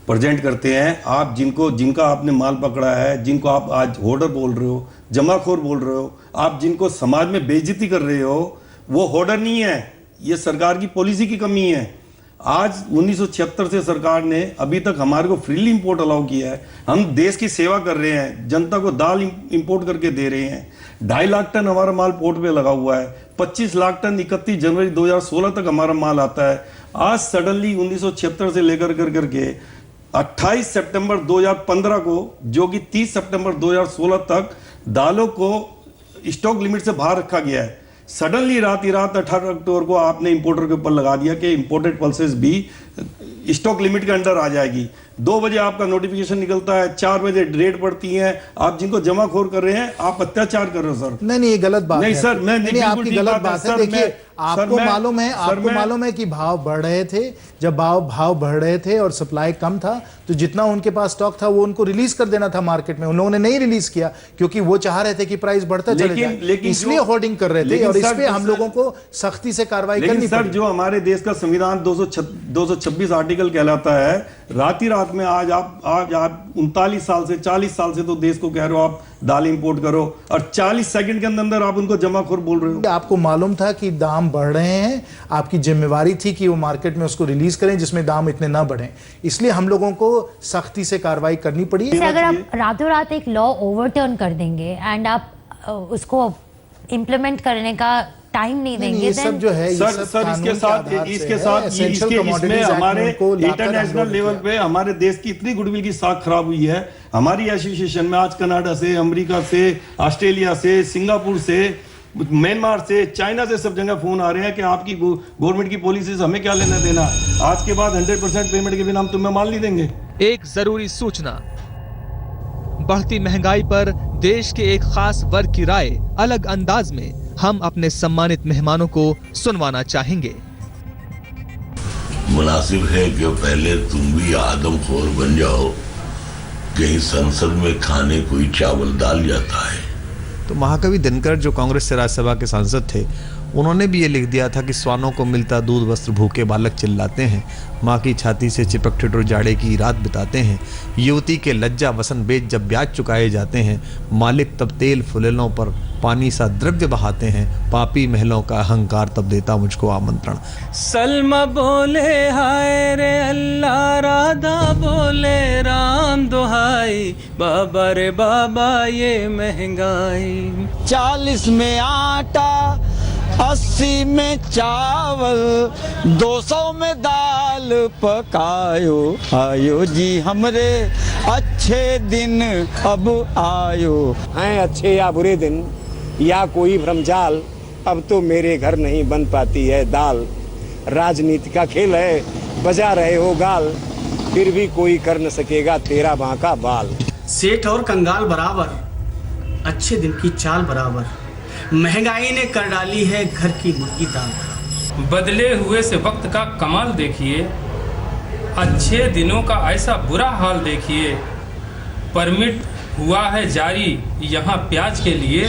प्रेजेंट करते हैं। आप जिनका आपने माल पकड़ा है, जिनको आप आज होर्डर बोल रहे हो, जमाखोर बोल रहे हो, आप जिनको समाज में बेइज्जती कर रहे हो, वो होर्डर नहीं है, ये सरकार की पॉलिसी की कमी है। आज 1976 से सरकार ने अभी तक हमारे को फ्रीली इंपोर्ट अलाउ किया है। हम देश की सेवा कर रहे हैं, जनता को दाल इंपोर्ट करके दे रहे हैं। 2.5 लाख टन हमारा माल पोर्ट पे लगा हुआ है, 25 लाख टन 31 जनवरी 2016 तक हमारा माल आता है। आज सडनली 1976 से लेकर करके 28 सितंबर 2015 को, जो कि 30 सितंबर 2016 तक दालों को स्टॉक लिमिट से बाहर रखा गया है। सडनली रात 18 अक्टूबर को आपने इंपोर्टर के ऊपर लगा दिया कि इंपोर्टेड पल्सेस भी स्टॉक लिमिट के अंडर आ जाएगी। 2 बजे आपका नोटिफिकेशन निकलता है, 4 बजे रेट पड़ती है। आप जिनको जमाखोर कर रहे हैं, आप अत्याचार कर रहे हो सर। नहीं ये गलत बात नहीं है सर, मैं आपकी गलत बात है। देखिए आपको मालूम है कि भाव बढ़ रहे थे, जब भाव बढ़ रहे थे और सप्लाई कम था तो जितना उनके पास स्टॉक था वो उनको रिलीज कर देना था मार्केट में। उन लोगों ने नहीं रिलीज किया क्योंकि वो चाह रहे थे कि प्राइस बढ़ता चले जाए, इसलिए होर्डिंग कर रहे थे और इस पे हम लोगों को सख्ती से कार्रवाई करनी पड़ी। सर जो हमारे देश का संविधान 226 आर्टिकल कहलाता है, रात में आज आप 39 साल से 40 साल से तो देश को कह रहे हो आप दाल इंपोर्ट करो, और 40 सेकंड के अंदर आप उनको जमाखोर बोल रहे हो। आपको मालूम था कि दाम बढ़ रहे हैं, आपकी जिम्मेवारी थी कि वो मार्केट में उसको रिलीज करें जिसमें दाम इतने ना बढ़े, इसलिए हम लोगों को सख्ती से कार्रवाई करनी पड़ी। अगर आप रातों रात एक लॉ ओवरटर्न कर देंगे एंड आप उसको इम्प्लीमेंट करने का टाइम नहीं देंगे, ये सब जो है सर इसके साथ इसमें हमारे इंटरनेशनल लेवल पे हमारे देश की इतनी गुडविल की साख खराब हुई है। हमारी एसोसिएशन में आज कनाडा से, अमेरिका से, ऑस्ट्रेलिया से, सिंगापुर से, म्यांमार से, चाइना से सब जगह फोन आ रहे हैं कि आपकी गवर्नमेंट की पॉलिसी से हमें क्या लेना देना, आज के बाद 100% पेमेंट के बिना हम तुम्हें माल नहीं देंगे। एक जरूरी सूचना, बढ़ती महंगाई पर देश के एक खास वर्ग की राय अलग अंदाज में हम अपने सम्मानित मेहमानों को सुनवाना चाहेंगे। मुनासिब है कि पहले तुम भी आदमखोर बन जाओ, कहीं संसद में खाने कोई चावल डाल जाता है। तो महाकवि दिनकर जो कांग्रेस से राज्यसभा के सांसद थे, उन्होंने भी ये लिख दिया था कि स्वानों को मिलता दूध वस्त्र भूखे बालक चिल्लाते हैं, माँ की छाती से चिपक ठिठुर जाड़े की रात बिताते हैं, युवती के लज्जा वसन बेच जब ब्याज चुकाए जाते हैं, मालिक तब तेल फुलेलों पर पानी सा द्रव्य बहाते हैं, पापी महलों का अहंकार तब देता मुझको आमंत्रण। सलमा बोले हाय रे अल्लाह, राधा बोले राम दुहाई, बाबा रे बाबा ये महंगाई। 40 में आटा, 80 में चावल, 200 में दाल पकायो, आयो जी हमरे अच्छे दिन अब आयो। हैं अच्छे या बुरे दिन या कोई भ्रमजाल, अब तो मेरे घर नहीं बन पाती है दाल। राजनीति का खेल है, बजा रहे हो गाल, फिर भी कोई कर न सकेगा तेरा बांका बाल। सेठ और कंगाल बराबर, अच्छे दिन की चाल बराबर, महंगाई ने कर डाली है घर की मुर्गी दाल। बदले हुए से वक्त का कमाल देखिए, अच्छे दिनों का ऐसा बुरा हाल देखिए, परमिट हुआ है जारी यहाँ प्याज के लिए,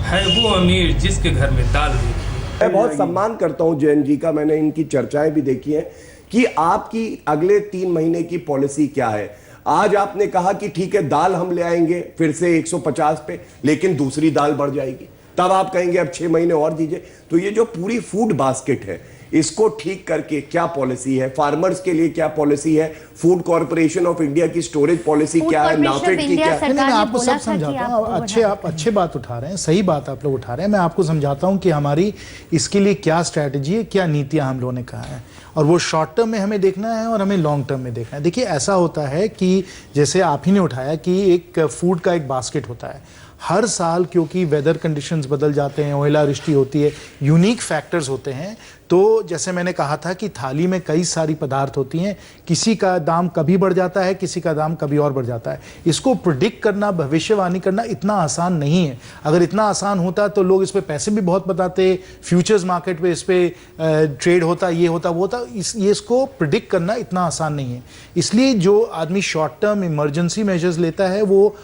है वो अमीर जिसके घर में दाल देखी। मैं बहुत सम्मान करता हूं जैन जी का, मैंने इनकी चर्चाएं भी देखी हैं कि आपकी अगले 3 महीने की पॉलिसी क्या है। आज आपने कहा कि ठीक है दाल हम ले आएंगे फिर से 150 पे, लेकिन दूसरी दाल बढ़ जाएगी, तब आप कहेंगे अब 6 महीने और दीजिए। तो ये जो पूरी फूड बास्केट है इसको ठीक करके क्या पॉलिसी है, फार्मर्स के लिए क्या पॉलिसी है, फूड कॉर्पोरेशन ऑफ इंडिया की स्टोरेज पॉलिसी क्या है, नाफेड की क्या है। मैं आपको सब समझाता हूँ, आप अच्छे बात उठा रहे हैं, सही बात आप लोग उठा रहे हैं। मैं आपको समझाता हूँ कि हमारी इसके लिए क्या स्ट्रैटेजी है, क्या नीतियां हम लोगों ने कहा है, और वो शॉर्ट टर्म में हमें देखना है और हमें लॉन्ग टर्म में देखना है। देखिए ऐसा होता है कि जैसे आप ही ने उठाया कि एक फूड का एक बास्केट होता है, हर साल क्योंकि वेदर कंडीशंस बदल जाते हैं, ओलावृष्टि होती है, यूनिक फैक्टर्स होते हैं, तो जैसे मैंने कहा था कि थाली में कई सारी पदार्थ होती हैं, किसी का दाम कभी बढ़ जाता है, किसी का दाम कभी और बढ़ जाता है। इसको प्रिडिक्ट करना, भविष्यवाणी करना इतना आसान नहीं है। अगर इतना आसान होता तो लोग इस पे पैसे भी बहुत बताते, फ्यूचर्स मार्केट पे इस पे ट्रेड होता, ये होता वो होता। इसको प्रिडिक्ट करना इतना आसान नहीं है। इसलिए जो आदमी शॉर्ट टर्म इमरजेंसी मेजर्स लेता है वो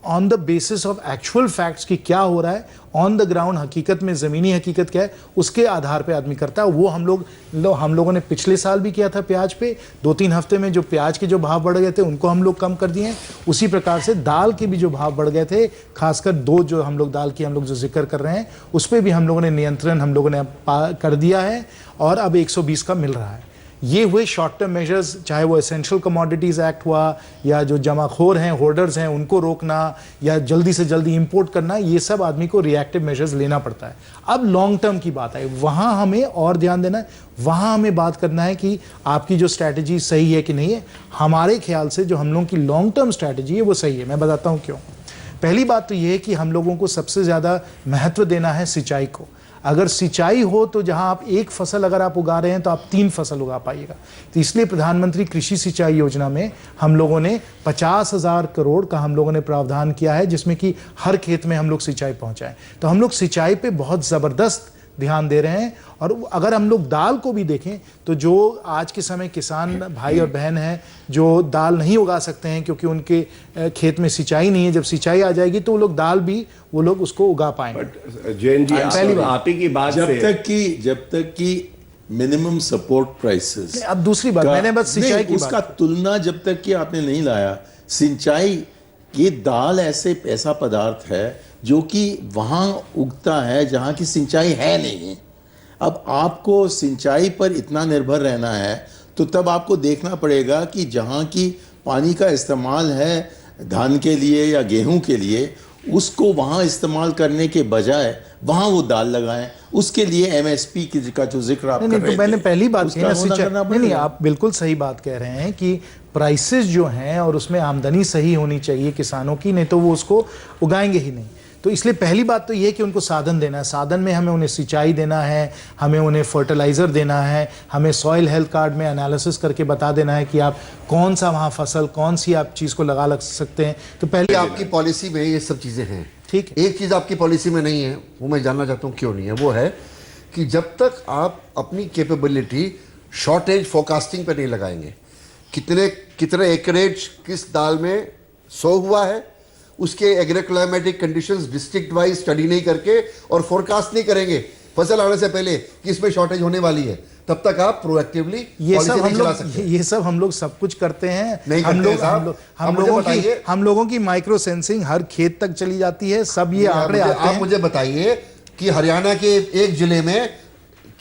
on the basis of actual facts की क्या हो रहा है, ऑन द ग्राउंड हकीकत में ज़मीनी हकीकत क्या है, उसके आधार पे आदमी करता है। वो हम लोगों ने पिछले साल भी किया था प्याज पे। 2-3 हफ्ते में जो प्याज के जो भाव बढ़ गए थे उनको हम लोग कम कर दिए हैं। उसी प्रकार से दाल के भी जो भाव बढ़ गए थे, खासकर 2 जो हम लोग दाल की हम लोग जो जिक्र कर रहे हैं उस पर भी हम लोगों ने नियंत्रण हम लोगों ने कर दिया है, और अब 120 का मिल रहा है। ये हुए शॉर्ट टर्म मेजर्स, चाहे वो एसेंशियल कमोडिटीज़ एक्ट हुआ या जो जमाखोर हैं, होर्डर्स हैं, उनको रोकना या जल्दी से जल्दी इंपोर्ट करना, ये सब आदमी को रिएक्टिव मेजर्स लेना पड़ता है। अब लॉन्ग टर्म की बात है, वहाँ हमें और ध्यान देना है, वहाँ हमें बात करना है कि आपकी जो स्ट्रैटेजी सही है कि नहीं है। हमारे ख्याल से जो हम लोगों की लॉन्ग टर्म स्ट्रैटेजी है वो सही है। मैं बताता हूँ क्यों। पहली बात तो ये है कि हम लोगों को सबसे ज़्यादा महत्व देना है सिंचाई को। अगर सिंचाई हो तो जहां आप एक फसल अगर आप उगा रहे हैं तो आप 3 फसल उगा पाइएगा। तो इसलिए प्रधानमंत्री कृषि सिंचाई योजना में हम लोगों ने 50,000 करोड़ का हम लोगों ने प्रावधान किया है, जिसमें कि हर खेत में हम लोग सिंचाई पहुंचाएं। तो हम लोग सिंचाई पे बहुत ज़बरदस्त ध्यान दे रहे हैं। और अगर हम लोग दाल को भी देखें तो जो आज के समय किसान भाई और बहन हैं जो दाल नहीं उगा सकते हैं क्योंकि उनके खेत में सिंचाई नहीं है, जब सिंचाई आ जाएगी तो वो लोग दाल भी वो लोग उसको उगा पाएंगे। जैन जी आप ही की बात जब तक कि मिनिमम सपोर्ट प्राइसेस। अब दूसरी बात मैंने बस सिंचाई की उसका तुलना जब तक कि आपने नहीं लाया, सिंचाई ये दाल ऐसा पदार्थ है जो कि वहाँ उगता है जहाँ की सिंचाई है नहीं। अब आपको सिंचाई पर इतना निर्भर रहना है तो तब आपको देखना पड़ेगा कि जहाँ की पानी का इस्तेमाल है धान के लिए या गेहूं के लिए, उसको वहाँ इस्तेमाल करने के बजाय वहाँ वो दाल लगाएं। उसके लिए एमएसपी का जो जिक्र आप कर रहे थे, तो मैंने पहली बात की नहीं, आप बिल्कुल सही बात कह रहे हैं कि प्राइसेस जो हैं और उसमें आमदनी सही होनी चाहिए किसानों की, नहीं तो वो उसको उगाएंगे ही नहीं। तो इसलिए पहली बात तो ये कि उनको साधन देना है। साधन में हमें उन्हें सिंचाई देना है, हमें उन्हें फर्टिलाइज़र देना है, हमें सॉइल हेल्थ कार्ड में एनालिसिस करके बता देना है कि आप कौन सा वहाँ फसल कौन सी आप चीज़ को लगा सकते हैं। तो पहले आपकी पॉलिसी में ये सब चीज़ें हैं, ठीक है। एक चीज़ आपकी पॉलिसी में नहीं है, वो मैं जानना चाहता हूँ क्यों नहीं है। वो है कि जब तक आप अपनी कैपेबिलिटी शॉर्टेज फोरकास्टिंग पर नहीं लगाएंगे, कितने एकरेज किस दाल में सो हुआ है, उसके agroclimatic conditions district wise study नहीं करके और फोरकास्ट नहीं करेंगे फसल आने से पहले कि इसमें शॉर्टेज होने वाली है, तब तक आप प्रोएक्टिवली ये सब हम लोग सब कुछ करते हैं। नहीं हम लोगों की माइक्रो सेंसिंग हर खेत तक चली जाती है, सब ये आंकड़े आते हैं। आप मुझे बताइए कि हरियाणा के एक जिले में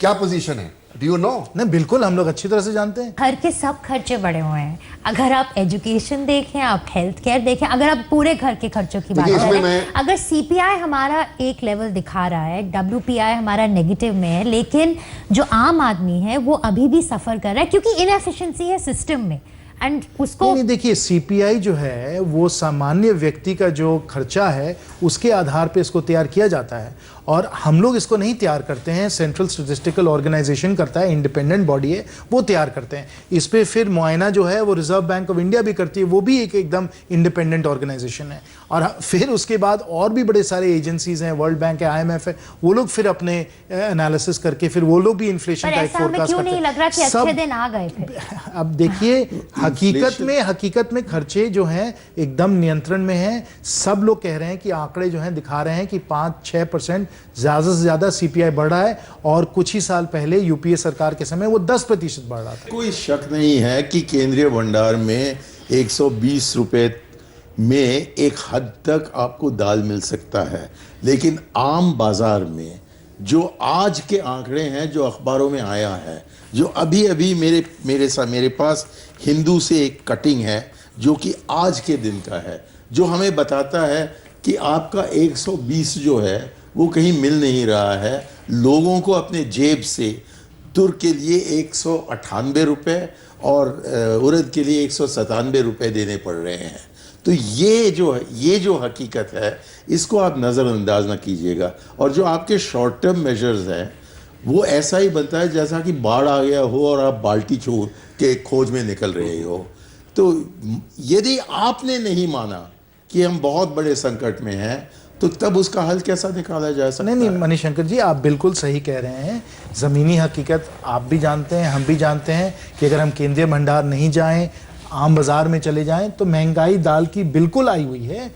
क्या पोजीशन है, डू यू नो? नहीं, बिल्कुल हम लोग अच्छी तरह से जानते हैं। घर के सब खर्चे बढ़े हुए हैं। अगर आप एजुकेशन देखें, आप हेल्थ केयर देखें, अगर आप पूरे घर के खर्चों की बात करें, अगर सीपीआई हमारा एक लेवल दिखा रहा है, डब्ल्यूपीआई हमारा नेगेटिव में है, लेकिन जो आम आदमी है वो अभी भी सफर कर रहा है क्योंकि इनएफिशिएंसी है सिस्टम में। एंड उसको नहीं, देखिए सीपीआई जो है वो सामान्य व्यक्ति का जो खर्चा है उसके आधार पे इसको तैयार किया जाता है, और हम लोग इसको नहीं तैयार करते हैं। सेंट्रल स्टैटिस्टिकल ऑर्गेनाइजेशन करता है, इंडिपेंडेंट बॉडी है, वो तैयार करते हैं। इस पे फिर मुआयना जो है वो रिजर्व बैंक ऑफ इंडिया भी करती है, वो भी एक एकदम इंडिपेंडेंट ऑर्गेनाइजेशन है। और फिर उसके बाद और भी बड़े सारे एजेंसीज हैं, वर्ल्ड बैंक है, IMF है, वो लोग फिर अपने एनालिसिस करके फिर वो लोग भी इन्फ्लेशन का एक फोरकास्ट करते हैं। नहीं लग रहा कि अच्छे दिन आ गए थे? अब देखिए हकीकत में खर्चे जो हैं एकदम नियंत्रण में हैं। सब लोग कह रहे हैं कि आंकड़े जो हैं दिखा रहे हैं कि 5-6% ज्यादा से ज्यादा सीपीआई बढ़ रहा है, और कुछ ही साल पहले यूपीए सरकार के समय वो 10% बढ़ रहा था। कोई शक नहीं है कि केंद्रीय भंडार में 120 रुपए में एक हद तक आपको दाल मिल सकता है, लेकिन आम बाजार में जो आज के आंकड़े हैं, जो अखबारों में आया है, जो अभी अभी मेरे पास हिंदू से एक कटिंग है जो कि आज के दिन का है, जो हमें बताता है कि आपका 120 जो है वो कहीं मिल नहीं रहा है। लोगों को अपने जेब से तुर के लिए 198 रुपये और उड़द के लिए 197 रुपये देने पड़ रहे हैं। तो ये जो हकीकत है, इसको आप नज़रअंदाज ना कीजिएगा। और जो आपके शॉर्ट टर्म मेजर्स हैं वो ऐसा ही बनता है जैसा कि बाढ़ आ गया हो और आप बाल्टी छोड़ के खोज में निकल रहे हो। तो यदि आपने नहीं माना कि हम बहुत बड़े संकट में हैं, तो तब उसका हल कैसा निकाला जा सकता है? नहीं, मणिशंकर जी आप बिल्कुल सही कह रहे हैं। ज़मीनी हकीकत आप भी जानते हैं, हम भी जानते हैं कि अगर हम केंद्रीय भंडार नहीं जाएं, आम बाज़ार में चले जाएं, तो महंगाई दाल की बिल्कुल आई हुई है।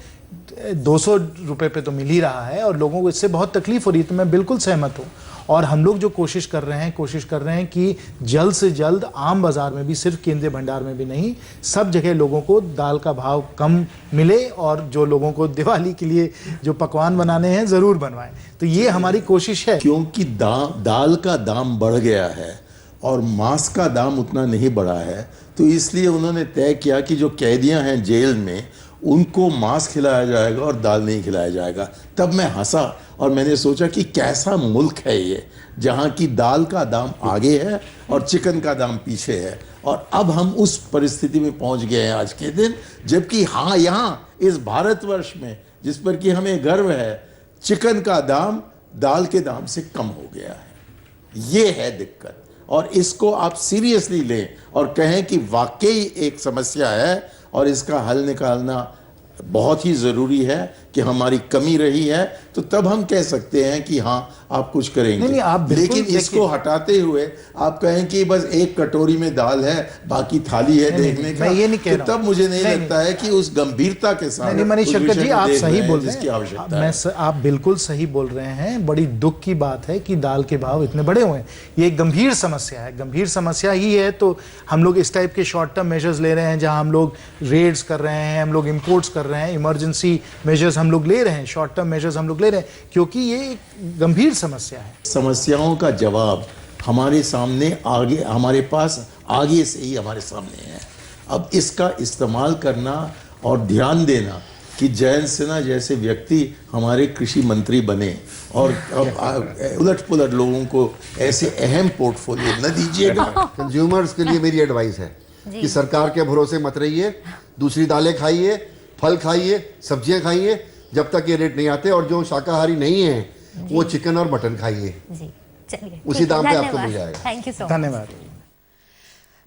200 रुपये पे तो मिल ही रहा है और लोगों को इससे बहुत तकलीफ हो रही है। तो मैं बिल्कुल सहमत हूँ। और हम लोग जो कोशिश कर रहे हैं कि जल्द से जल्द आम बाज़ार में भी, सिर्फ केंद्रीय भंडार में भी नहीं, सब जगह लोगों को दाल का भाव कम मिले, और जो लोगों को दिवाली के लिए जो पकवान बनाने हैं ज़रूर बनवाएं। तो ये हमारी कोशिश है। क्योंकि दाल का दाम बढ़ गया है और मांस का दाम उतना नहीं बढ़ा है, तो इसलिए उन्होंने तय किया कि जो कैदियां हैं जेल में उनको मांस खिलाया जाएगा और दाल नहीं खिलाया जाएगा। तब मैं हंसा और मैंने सोचा कि कैसा मुल्क है ये, जहाँ की दाल का दाम आगे है और चिकन का दाम पीछे है। और अब हम उस परिस्थिति में पहुँच गए हैं आज के दिन, जबकि हाँ, यहाँ इस भारतवर्ष में जिस पर कि हमें गर्व है, चिकन का दाम दाल के दाम से कम हो गया है। ये है दिक्कत, और इसको आप सीरियसली लें और कहें कि वाकई एक समस्या है और इसका हल निकालना बहुत ही ज़रूरी है कि हमारी कमी रही है, तो तब हम कह सकते हैं कि हाँ आप कुछ करेंगे। नहीं, आप लेकिन इसको हटाते हुए आप कहें कि बस एक कटोरी में दाल है, बाकी थाली है देखने का, ये नहीं कह तो तब मुझे नहीं लगता है कि उस गंभीरता के साथ। नहीं, मणिशंकर जी आप सही बोल रहे हैं, आप बिल्कुल सही बोल रहे हैं। बड़ी दुख की बात है कि दाल के भाव इतने बड़े हुए हैं। ये एक गंभीर समस्या है, गंभीर समस्या ही है। तो हम लोग इस टाइप के शॉर्ट टर्म मेजर्स ले रहे हैं, जहां हम लोग रेड्स कर रहे हैं, हम लोग इंपोर्ट्स कर रहे हैं, इमरजेंसी मेजर्स हम लोग ले रहे हैं, शॉर्ट टर्म मेजर्स हम लोग ले रहे हैं, क्योंकि ये एक गंभीर समस्या है। समस्याओं का जवाब हमारे सामने आगे, हमारे पास आगे से ही हमारे सामने है। अब इसका इस्तेमाल करना और ध्यान देना कि जयंत सिन्हा जैसे व्यक्ति हमारे कृषि मंत्री बने, और अब उलट पुलट लोगों को ऐसे अहम पोर्टफोलियो न दीजिएगा। कंज्यूमर्स के लिए मेरी एडवाइस है कि सरकार के भरोसे मत रहिए, दूसरी दालें खाइए, फल खाइए, सब्जियां खाइए जब तक ये रेट नहीं आते, और जो शाकाहारी नहीं है वो चिकन और मटन खाइए, उसी दाम पे आपको मिल जाएगा। Thank you so much. धन्यवाद।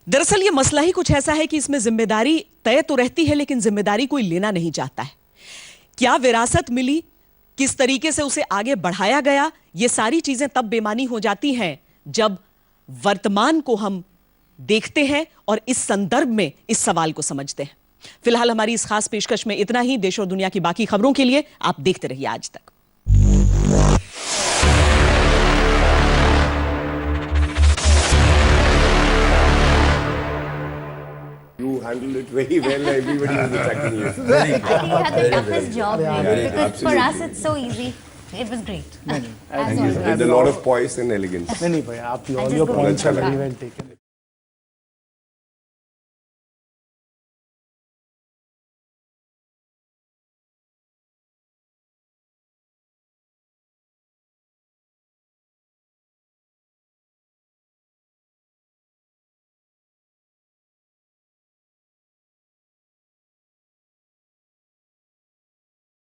दरअसल ये मसला ही कुछ ऐसा है कि इसमें जिम्मेदारी तय तो रहती है, लेकिन जिम्मेदारी कोई लेना नहीं चाहता है। क्या विरासत मिली, किस तरीके से उसे आगे बढ़ाया गया, ये सारी चीजें तब बेमानी हो जाती हैं जब वर्तमान को हम देखते हैं और इस संदर्भ में इस सवाल को समझते हैं। फिलहाल हमारी इस खास पेशकश में इतना ही। देश और दुनिया की बाकी खबरों के लिए आप देखते रहिए आज तक। handled it very well. Everybody was attacking you. I think you had the toughest job, really, because for us it's so easy. It was great. With a lot of poise and elegance. नहीं भाई, आप all your points are very well taken.